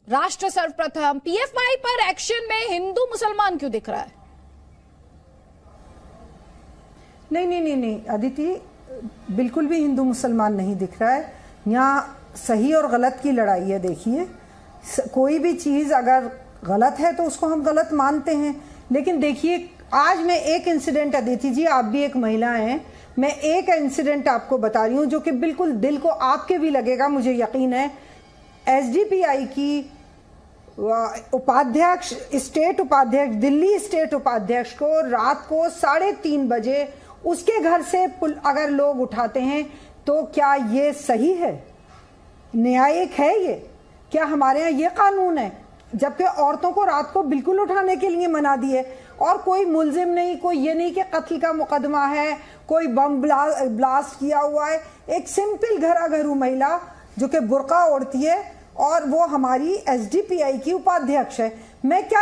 राष्ट्र सर्वप्रथम, पीएफआई पर एक्शन में हिंदू मुसलमान क्यों दिख रहा है? नहीं अदिति, बिल्कुल भी हिंदू मुसलमान नहीं दिख रहा है। यहाँ सही और गलत की लड़ाई है। देखिए, कोई भी चीज अगर गलत है तो उसको हम गलत मानते हैं, लेकिन देखिए आज मैं एक इंसिडेंट, अदिति जी आप भी एक महिला हैं, मैं एक इंसिडेंट आपको बता रही हूँ जो कि बिल्कुल दिल को आपके भी लगेगा, मुझे यकीन है। एसडीपीआई की उपाध्यक्ष, स्टेट उपाध्यक्ष, दिल्ली स्टेट उपाध्यक्ष को रात को 3:30 बजे उसके घर से अगर लोग उठाते हैं तो क्या ये सही है? न्यायिक है ये? क्या हमारे यहाँ ये कानून है? जबकि औरतों को रात को बिल्कुल उठाने के लिए मना दी है, और कोई मुलजिम नहीं, कोई ये नहीं कि कत्ल का मुकदमा है, कोई बम ब्लास्ट किया हुआ है। एक सिंपल घरू महिला जो कि बुर्का ओढ़ती है और वो हमारी एसडीपीआई की उपाध्यक्ष है। मैं क्या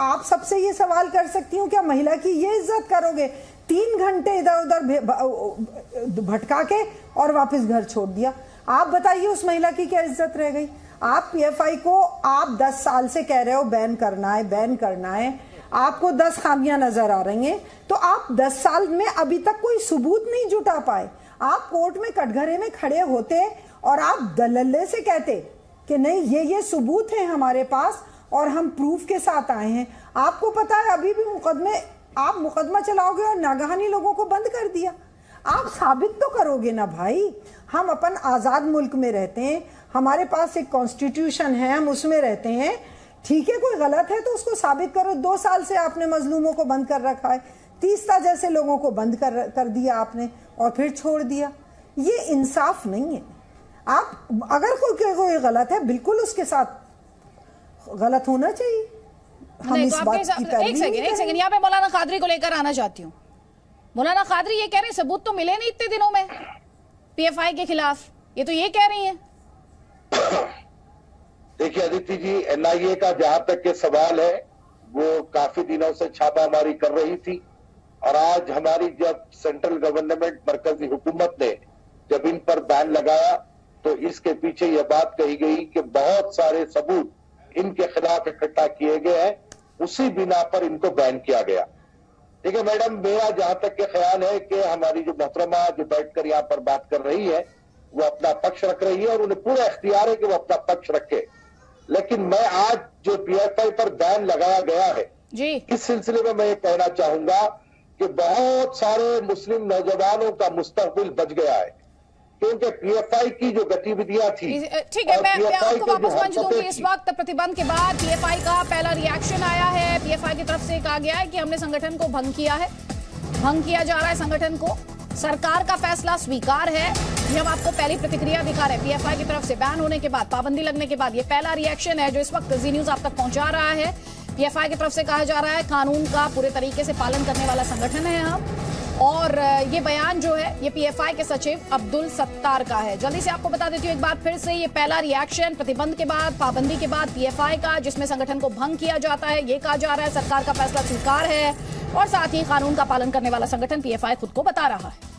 आप सबसे ये सवाल कर सकती हूँ, क्या महिला की ये इज्जत करोगे? 3 घंटे इधर उधर भटका के और वापस घर छोड़ दिया। आप बताइए उस महिला की क्या इज्जत रह गई? आप पीएफआई को आप 10 साल से कह रहे हो बैन करना है, बैन करना है, आपको 10 खामियां नजर आ रही हैं, तो आप 10 साल में अभी तक कोई सबूत नहीं जुटा पाए। आप कोर्ट में कटघरे में खड़े होते और आप दलल्ले से कहते कि नहीं ये सबूत है हमारे पास और हम प्रूफ के साथ आए हैं। आपको पता है अभी भी आप मुकदमा चलाओगे और नागहानी लोगों को बंद कर दिया। आप साबित तो करोगे ना भाई। हम अपन आजाद मुल्क में रहते हैं, हमारे पास एक कॉन्स्टिट्यूशन है, हम उसमें रहते हैं। ठीक है, कोई गलत है तो उसको साबित करो। 2 साल से आपने मजलूमों को बंद कर रखा है, 30 जैसे लोगों को बंद कर दिया आपने और फिर छोड़ दिया। ये इंसाफ नहीं है। आप अगर कोई गलत है, बिल्कुल उसके साथ गलत होना चाहिए। हम इस बात की एक सेकंड यहाँ पे मौलाना कादरी को लेकर आना चाहती हूँ। मौलाना कादरी ये कह रहे हैं सबूत तो मिले नहीं इतने दिनों में पीएफआई के खिलाफ, ये तो ये कह रही हैं। देखिए अदिति जी, एनआईए का जहां तक के सवाल है वो काफी दिनों से छापामारी कर रही थी, और आज हमारी जब सेंट्रल गवर्नमेंट, मरकजी हुकूमत ने जब इन पर बैन लगाया तो इसके पीछे यह बात कही गई कि बहुत सारे सबूत इनके खिलाफ इकट्ठा किए गए हैं, उसी बिना पर इनको बैन किया गया। देखिए मैडम, मेरा जहां तक के ख्याल है कि हमारी जो मोहतरमा जो बैठकर यहाँ पर बात कर रही है वो अपना पक्ष रख रही है और उन्हें पूरा इख्तियार है कि वो अपना पक्ष रखे, लेकिन मैं आज जो पीएफआई पर बैन लगाया गया है जी, इस सिलसिले में मैं ये कहना चाहूंगा कि बहुत सारे मुस्लिम नौजवानों का मुस्तकबिल बच गया है, क्योंकि पीएफआई की जो गतिविधियां थी। ठीक है, मैं आपको वापस मंच दूंगी। इस वक्त प्रतिबंध के बाद पीएफआई का पहला रिएक्शन आया है। पीएफआई की तरफ से कहा गया है कि हमने संगठन को भंग किया है, भंग किया जा रहा है संगठन को, सरकार का फैसला स्वीकार है। ये हम आपको पहली प्रतिक्रिया दिखा रहे हैं पीएफआई की तरफ से बैन होने के बाद, पाबंदी लगने के बाद। ये पहला रिएक्शन है जो इस वक्त जी न्यूज आप तक पहुंचा रहा है। पीएफआई की तरफ से कहा जा रहा है कानून का पूरे तरीके से पालन करने वाला संगठन है हम, और ये बयान जो है ये पीएफआई के सचिव अब्दुल सत्तार का है। जल्दी से आपको बता देती हूँ एक बात फिर से, ये पहला रिएक्शन प्रतिबंध के बाद, पाबंदी के बाद पीएफआई का, जिसमें संगठन को भंग किया जाता है। ये कहा जा रहा है सरकार का फैसला स्वीकार है और साथ ही कानून का पालन करने वाला संगठन पीएफआई खुद को बता रहा है।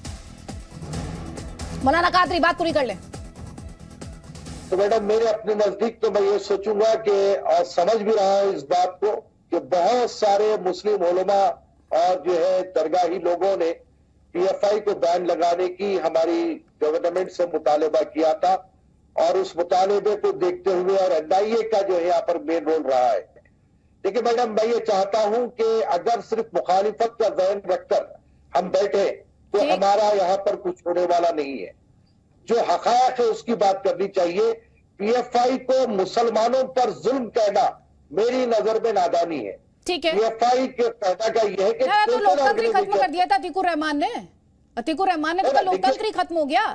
मौलाना कादरी बात पूरी कर लें। तो मैडम, मेरे अपने नजदीक तो मैं ये सोचूंगा कि, और समझ भी रहा हूं इस बात को, कि बहुत सारे मुस्लिम उलमा और जो है दरगाही लोगों ने पीएफआई को बैन लगाने की हमारी गवर्नमेंट से मुतालबा किया था, और उस मुतालबे को देखते हुए और एनआईए का जो है यहाँ पर मेन रोल रहा है। देखिए मैडम, मैं ये चाहता हूं कि अगर सिर्फ मुखालिफत का ज़हन रखकर हम बैठे तो हमारा यहाँ पर कुछ होने वाला नहीं है। जो हक़ाइक़ है उसकी बात करनी चाहिए। पीएफआई को मुसलमानों पर जुल्म कहना मेरी नजर में नादानी है। ठीक है, पीएफआई के कहना का यह है कि तो लोकतंत्र ही खत्म कर दिया था अतीकुर रहमान ने तो लोकतंत्र ही खत्म हो गया।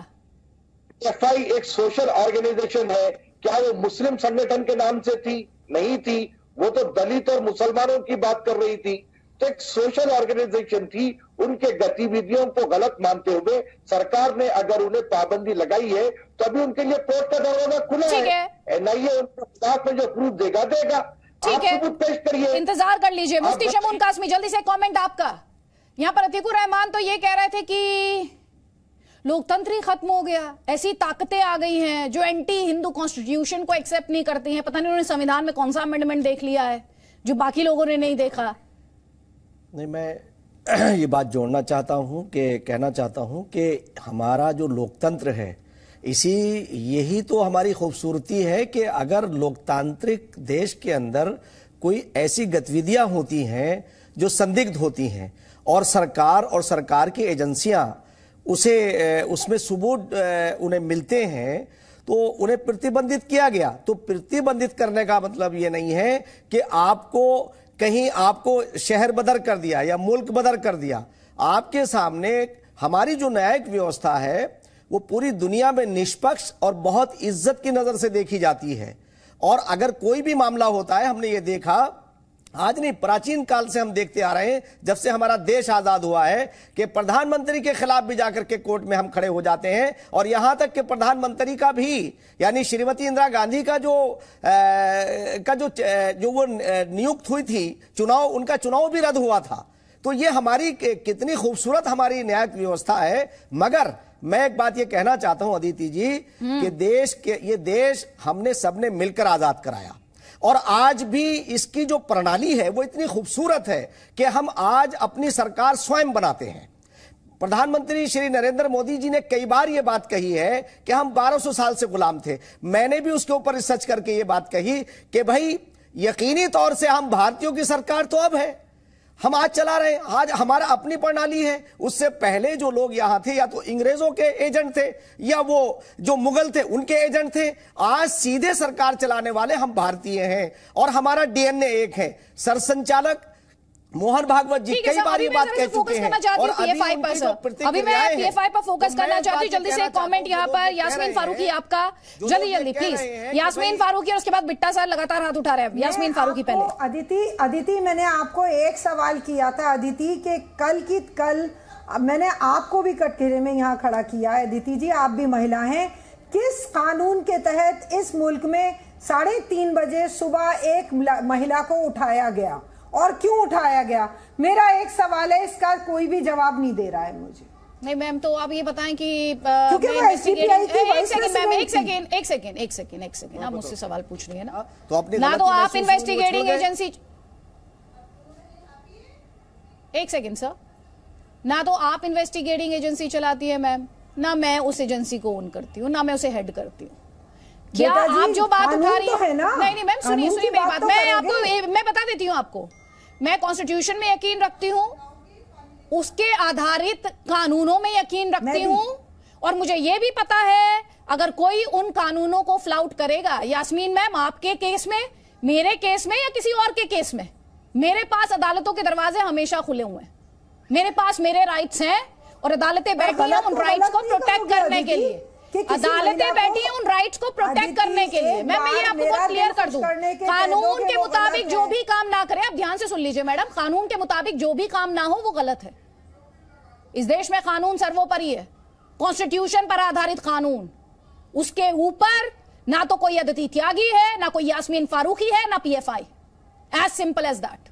पीएफआई एक सोशल ऑर्गेनाइजेशन है। क्या वो मुस्लिम संगठन के नाम से थी? नहीं थी, वो तो दलित और मुसलमानों की बात कर रही थी। तो एक सोशल ऑर्गेनाइजेशन थी। उनके गतिविधियों को गलत मानते हुए सरकार ने अगर उन्हें पाबंदी लगाई है तो अभी उनके लिए कोर्ट का दरवाजा खुला है। एनआईए उनके खिलाफ में जो प्रूफ देगा। ठीक है, पेश करिए, इंतजार कर लीजिए। मुफ्ती शमून कासमी, जल्दी से कमेंट आपका। यहाँ पर अतीकुर रहमान तो ये कह रहे थे कि लोकतंत्र ही खत्म हो गया। ऐसी ताकतें आ गई हैं जो एंटी हिंदू कॉन्स्टिट्यूशन को एक्सेप्ट नहीं करती हैं। पता नहीं उन्होंने संविधान में कौन सा अमेंडमेंट देख लिया है जो बाकी लोगों ने नहीं देखा। नहीं, मैं ये बात जोड़ना चाहता हूं कि कहना चाहता हूं कि हमारा जो लोकतंत्र है यही तो हमारी खूबसूरती है कि अगर लोकतांत्रिक देश के अंदर कोई ऐसी गतिविधियां होती हैं जो संदिग्ध होती हैं और सरकार की एजेंसियां उसमें सबूत उन्हें मिलते हैं तो उन्हें प्रतिबंधित किया गया। तो प्रतिबंधित करने का मतलब ये नहीं है कि आपको शहर बदर कर दिया या मुल्क बदर कर दिया। आपके सामने हमारी जो न्यायिक व्यवस्था है वो पूरी दुनिया में निष्पक्ष और बहुत इज्जत की नजर से देखी जाती है। और अगर कोई भी मामला होता है, हमने ये देखा, आज नहीं प्राचीन काल से हम देखते आ रहे हैं, जब से हमारा देश आजाद हुआ है, कि प्रधानमंत्री के खिलाफ भी जाकर के कोर्ट में हम खड़े हो जाते हैं। और यहां तक कि प्रधानमंत्री का भी, यानी श्रीमती इंदिरा गांधी का जो वो नियुक्त हुई थी, उनका चुनाव भी रद्द हुआ था। तो ये हमारी कितनी खूबसूरत हमारी न्यायिक व्यवस्था है। मगर मैं एक बात ये कहना चाहता हूं अदिति जी कि ये देश हमने सबने मिलकर आजाद कराया और आज भी इसकी जो प्रणाली है वो इतनी खूबसूरत है कि हम आज अपनी सरकार स्वयं बनाते हैं। प्रधानमंत्री श्री नरेंद्र मोदी जी ने कई बार ये बात कही है कि हम 1200 साल से गुलाम थे। मैंने भी उसके ऊपर रिसर्च करके ये बात कही कि भाई यकीनी तौर से हम भारतीयों की सरकार तो अब है, हम आज चला रहे हैं, आज हमारा अपनी प्रणाली है। उससे पहले जो लोग यहां थे या तो अंग्रेजों के एजेंट थे या वो जो मुगल थे उनके एजेंट थे। आज सीधे सरकार चलाने वाले हम भारतीय हैं और हमारा डीएनए एक है। सरसंचालक मोहन भागवत जी कई बार ये बात कह चुके हैं। और अभी मैं पीएफआई पर फोकस करना चाहती हूँ। जल्दी से कमेंट यहाँ पर यास्मीन फारूकी, आपका जल्दी प्लीज। यास्मीन फारूकी और उसके बाद बिट्टा सर लगातार हाथ उठा रहे हैं। यास्मीन फारूकी पहले। अदिति मैंने आपको एक सवाल किया था अदिति के कल मैंने आपको भी कटघरे में यहाँ खड़ा किया है। अदिति जी आप भी महिला हैं, किस कानून के तहत इस मुल्क में 3:30 बजे सुबह एक महिला को उठाया गया और क्यों उठाया गया? मेरा एक सवाल है, इसका कोई भी जवाब नहीं दे रहा है मुझे। नहीं मैम, तो आप ये बताएं कि क्योंकि एक सेकेंड आप मुझसे सवाल पूछ रही है ना, ना तो आप इन्वेस्टिगेटिंग एजेंसी, एक सेकेंड सर, ना तो आप इन्वेस्टिगेटिंग एजेंसी चलाती है मैम, ना मैं उस एजेंसी को ओन करती हूँ, ना मैं उसे हेड करती हूँ। क्या आप जो बात उठा रही है, नहीं मैम सुनिए मेरी बात, मैं बता देती हूँ आपको। मैं कॉन्स्टिट्यूशन में यकीन रखती हूँ, उसके आधारित कानूनों में यकीन रखती हूँ, और मुझे यह भी पता है अगर कोई उन कानूनों को फ्लाउट करेगा, यास्मीन मैम आपके केस में, मेरे केस में या किसी और के केस में, मेरे पास अदालतों के दरवाजे हमेशा खुले हुए हैं। मेरे पास मेरे राइट्स हैं और अदालतें बैठी हैं उन राइट्स को प्रोटेक्ट करने के लिए। अदालतें बैठी हैं उन राइट्स को प्रोटेक्ट करने के लिए। मैं ये आपको बहुत क्लियर कर दूं, कानून के मुताबिक जो भी काम ना करे, आप ध्यान से सुन लीजिए मैडम, कानून के मुताबिक जो भी काम ना हो वो गलत है। इस देश में कानून सर्वोपरि है, कॉन्स्टिट्यूशन पर आधारित कानून, उसके ऊपर ना तो कोई अदिति त्यागी है, ना कोई यास्मीन फारूकी है, ना PFI. As simple as that.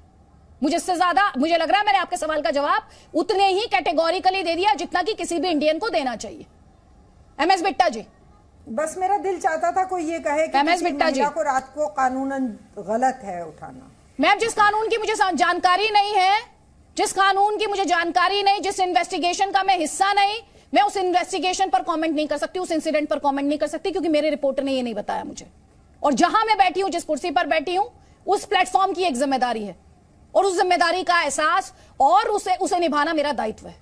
मुझे इससे ज्यादा, मुझे लग रहा है मैंने आपके सवाल का जवाब उतने ही कैटेगोरिकली दे दिया जितना कि किसी भी इंडियन को देना चाहिए। एमएस बिट्टा जी, बस मेरा दिल चाहता था कोई ये कहे कि एमएस बिट्टा जी को रात को कानूनन गलत है उठाना। मैम जिस कानून की मुझे जानकारी नहीं है, जिस कानून की मुझे जानकारी नहीं, जिस इन्वेस्टिगेशन का मैं हिस्सा नहीं, मैं उस इन्वेस्टिगेशन पर कमेंट नहीं कर सकती, उस इंसिडेंट पर कमेंट नहीं कर सकती, क्योंकि मेरे रिपोर्टर ने ये नहीं बताया मुझे। और जहां मैं बैठी हूं, जिस कुर्सी पर बैठी हूं, उस प्लेटफॉर्म की एक जिम्मेदारी है और उस जिम्मेदारी का एहसास और उसे निभाना मेरा दायित्व है।